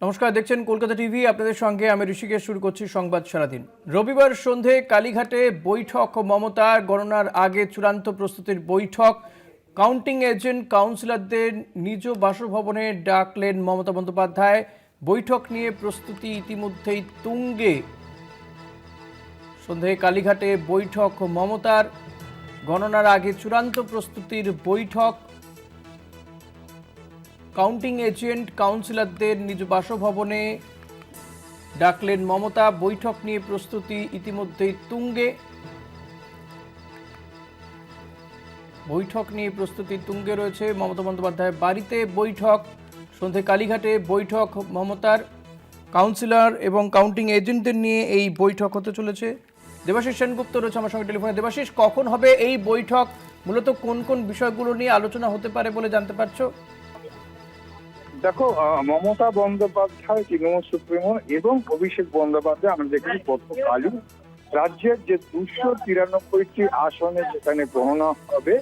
নমস্কার, দেখছেন কলকাতা টিভি। আপনাদের সঙ্গে আমি ঋষিকেশ। শুরু করছি সংবাদ সারাদিন। রবিবার সন্ধে কালীঘাটে বৈঠক মমতার। গণনার আগে চূড়ান্ত প্রস্তুতির বৈঠক। কাউন্টিং এজেন্ট কাউন্সিলরদের নিজ বাসভবনে ডাকলেন মমতা বন্দ্যোপাধ্যায়। বৈঠক নিয়ে প্রস্তুতি ইতিমধ্যেই তুঙ্গে। সন্ধে কালীঘাটে বৈঠক মমতার। গণনার আগে চূড়ান্ত প্রস্তুতির বৈঠক। কাউন্টিং এজেন্ট কাউন্সিলরদের নিজ বাসভবনে ডাকলেন মমতা। বৈঠক নিয়ে প্রস্তুতি ইতিমধ্যেই তুঙ্গে। বৈঠক নিয়ে প্রস্তুতি তুঙ্গে রয়েছে মমতা বন্দ্যোপাধ্যায়ের বাড়িতে বৈঠক। সন্ধে কালীঘাটে বৈঠক মমতার। কাউন্সিলর এবং কাউন্টিং এজেন্টদের নিয়ে এই বৈঠক হতে চলেছে। দেবাশিস সেনগুপ্ত রয়েছে আমার সঙ্গে টেলিফোনে। দেবাশিস, কখন হবে এই বৈঠক? মূলত কোন কোন বিষয়গুলো নিয়ে আলোচনা হতে পারে বলে জানতে পারছো? দেখো, মমতা বন্দ্যোপাধ্যায়, তৃণমূল সুপ্রিমো এবং অভিষেক বন্দ্যোপাধ্যায় আমরা দেখেছি গতকালই রাজ্যের যে 293টি আসনে যেখানে গণনা হবে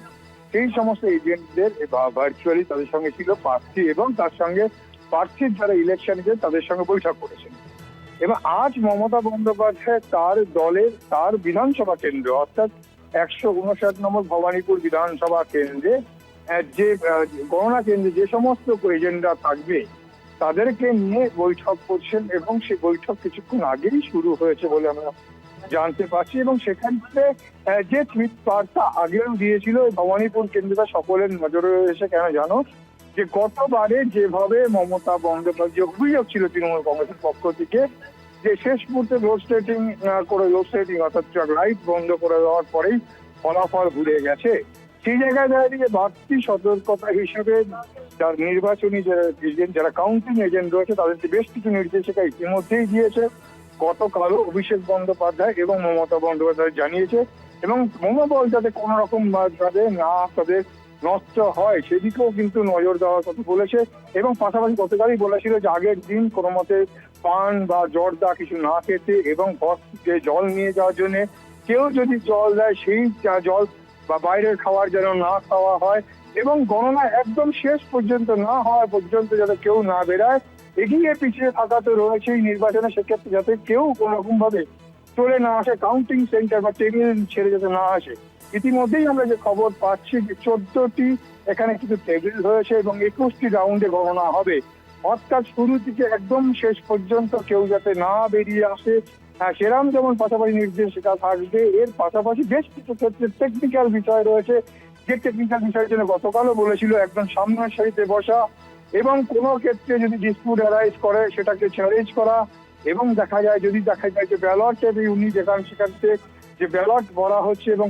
সেই সমস্ত এজেন্টদের ভার্চুয়ালি তাদের সঙ্গে ছিল প্রার্থী এবং তার সঙ্গে প্রার্থীর যারা ইলেকশন এজেন্ট তাদের সঙ্গে বৈঠক করেছেন। এবং আজ মমতা বন্দ্যোপাধ্যায় তার দলের তার বিধানসভা কেন্দ্র অর্থাৎ 159 নম্বর ভবানীপুর বিধানসভা কেন্দ্রে যে গণনা কেন্দ্রে যে সমস্ত এজেন্টরা থাকবে তাদেরকে নিয়ে বৈঠক করছেন এবং সেই বৈঠক কিছুক্ষণ আগেই শুরু হয়েছে বলে আমরা জানতে পারছি। এবং সেখান থেকে যে টুইট বার্তা আগেও দিয়েছিল ভবানীপুর কেন্দ্রটা সকলের নজরে রয়েছে। কেন জানো, যে গতবারে যেভাবে মমতা বন্দ্যোপাধ্যায় অভিযোগ ছিল তৃণমূল কংগ্রেসের পক্ষ থেকে যে শেষ মুহূর্তে লোডশেডিং অর্থাৎ লাইট বন্ধ করে দেওয়ার পরেই ফলাফল ঘুরে গেছে, সেই জায়গায় দাঁড়িয়ে বাড়তি সতর্কতা হিসেবে যার নির্বাচনী যারা কাউন্টিং এজেন্ট রয়েছে তাদেরকে বেশ কিছু নির্দেশিকা ইতিমধ্যেই দিয়েছে। গতকালও অভিষেক বন্দ্যোপাধ্যায় এবং মমতা বন্দ্যোপাধ্যায় জানিয়েছে এবং মনোবল যাতে কোনো রকম তাদের নষ্ট হয় সেদিকেও কিন্তু নজর দেওয়ার কথা বলেছে। এবং পাশাপাশি গতকালই বলেছিল যে আগের দিন কোনো মতে পান বা জর্দা কিছু না খেতে এবং ঘর থেকে জল নিয়ে যাওয়ার জন্য কেউ যদি জল দেয় সেই জল বা বাইরের খাবার যেন না খাওয়া হয় এবং গণনা একদম শেষ পর্যন্ত না হওয়া পর্যন্ত যাতে কেউ না বেরায়। এগিয়ে পিছিয়ে থাকা তো রয়েছেই নির্বাচনে, সেক্ষেত্রে যাতে কেউ কোনো রকম ভাবে চলে না আসে, কাউন্টিং সেন্টার বা টেবিল ছেড়ে যেতে না আসে। ইতিমধ্যেই আমরা যে খবর পাচ্ছি যে 14টি এখানে কিছু টেবিল রয়েছে এবং 21টি রাউন্ডে গণনা হবে। অর্থাৎ শুরু থেকে একদম শেষ পর্যন্ত কেউ যাতে না বেরিয়ে আসে সেরাম যেমন পাশাপাশি নির্দেশিকা থাকবে। এর পাশাপাশি বেশ কিছু ক্ষেত্রে টেকনিক্যাল বিষয় রয়েছে, যে টেকনিক্যাল বিষয়ের জন্য গতকালও বলেছিল একদম সামনের সারিতে বসা এবং কোনো ক্ষেত্রে যদি ডিসপিউট অ্যারাইজ করে সেটাকে চ্যালেঞ্জ করা এবং যদি দেখা যায় যে ব্যালট উনি সেখানে যে ব্যালট ভরা হচ্ছে এবং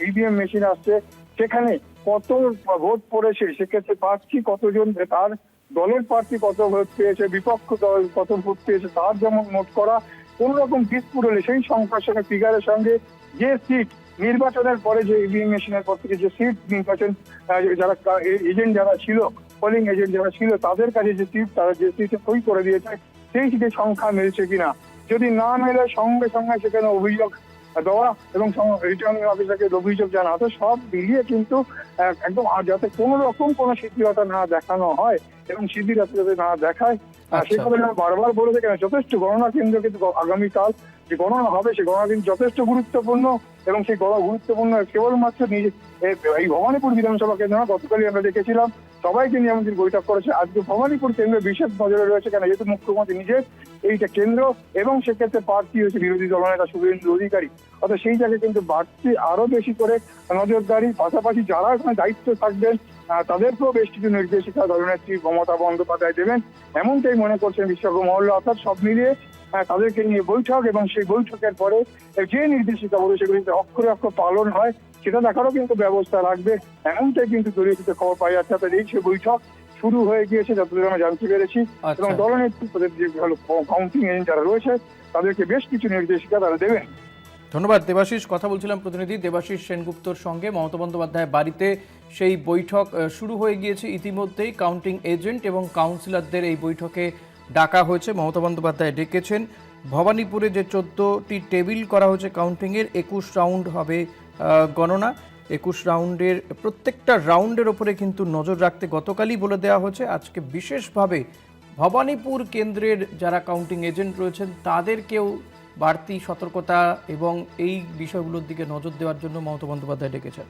ইভিএম মেশিন আসছে সেখানে কত ভোট পড়েছে, সেক্ষেত্রে প্রার্থী কতজন, তার দলের প্রার্থী কত ভোট পেয়েছে, বিপক্ষ দল কত ভোট পেয়েছে তার যেমন নোট করা। কোন রকম ডিসপুট হলে সেই সংখ্যার সঙ্গে ফিগারের সঙ্গে যে সিট নির্বাচনের পরে যে ইভিএম মেশিনের পর থেকে যে সিট নির্বাচন যারা এজেন্ট যারা ছিল, পোলিং এজেন্ট যারা ছিল তাদের কাছে যে সিট তারা যে সিটে সই করে দিয়েছে সেই সিটের সংখ্যা মিলছে কিনা, যদি না মেলে সঙ্গে সঙ্গে সেখানে অভিযোগ দেওয়া এবং রিটার্নিং অফিসারকে অভিযোগ জানাতে, সব মিলিয়ে কিন্তু একদম যাতে কোনো রকম কোনো শিথিলতা না দেখানো হয় এবং শিথিলতা যাতে না দেখায় সেভাবে বারবার বলে দেখেন। যথেষ্ট গণনা কেন্দ্র কিন্তু আগামীকাল যে গণনা হবে সেই গণনা কিন্তু যথেষ্ট গুরুত্বপূর্ণ এবং সেই গুরুত্বপূর্ণ কেবলমাত্র এই ভবানীপুর বিধানসভা কেন্দ্র গতকালই আমরা দেখেছিলাম সবাইকে নিয়ে আমাদের বৈঠক করেছে। আজকে ভবানীপুর কেন্দ্র বিশেষ নজরে রয়েছে, কেন যেহেতু মুখ্যমন্ত্রী নিজের এইটা কেন্দ্র এবং সেক্ষেত্রে প্রার্থী হয়েছে বিরোধী দলনেতা শুভেন্দু অধিকারী, অর্থাৎ সেই জায়গায় কিন্তু বাড়তি আরো বেশি করে নজরদারি। পাশাপাশি যারা এখানে দায়িত্ব থাকবেন তাদেরকেও বেশ কিছু নির্দেশিকা দলনেত্রী মমতা বন্দ্যোপাধ্যায় দেবেন এমনটাই মনে করছেন বিশ্বকর্মা মহল্লা। অর্থাৎ সব মিলিয়ে তাদেরকে নিয়ে বৈঠক এবং সেই বৈঠকের পরে যে নির্দেশিকা বলে সেগুলি অক্ষরে অক্ষর পালন হয় সেটা দেখারও কিন্তু ব্যবস্থা রাখবে এমনটাই কিন্তু দলীয় সূত্রে খবর পাওয়া যাচ্ছে। অর্থাৎ এই সে বৈঠক শুরু হয়ে গিয়েছে যতদূর আমরা জানতে পেরেছি এবং দলনেত্রী যে কাউন্টিং এজেন্ট যারা রয়েছে তাদেরকে বেশ কিছু নির্দেশিকা তারা দেবেন। ধন্যবাদ দেবাশিস। কথা বলছিলাম প্রতিনিধি দেবাশিস সেনগুপ্তর সঙ্গে। মমতা বন্দ্যোপাধ্যায়ের বাড়িতে সেই বৈঠক শুরু হয়ে গিয়েছে ইতিমধ্যেই। কাউন্টিং এজেন্ট এবং কাউন্সিলরদের এই বৈঠকে ডাকা হয়েছে। মমতা বন্দ্যোপাধ্যায় ডেকেছেন। ভবানীপুরে যে 14টি টেবিল করা হয়েছে কাউন্টিংয়ের, 21 রাউন্ড হবে গণনা। 21 রাউন্ডের প্রত্যেকটা রাউন্ডের ওপরে কিন্তু নজর রাখতে গতকালই বলে দেওয়া হয়েছে। আজকে বিশেষভাবে ভবানীপুর কেন্দ্রের যারা কাউন্টিং এজেন্ট রয়েছেন তাদেরকেও বাড়তি সতর্কতা এবং এই বিষয়গুলোর দিকে নজর দেওয়ার জন্য মমতা বন্দ্যোপাধ্যায় ডেকেছেন।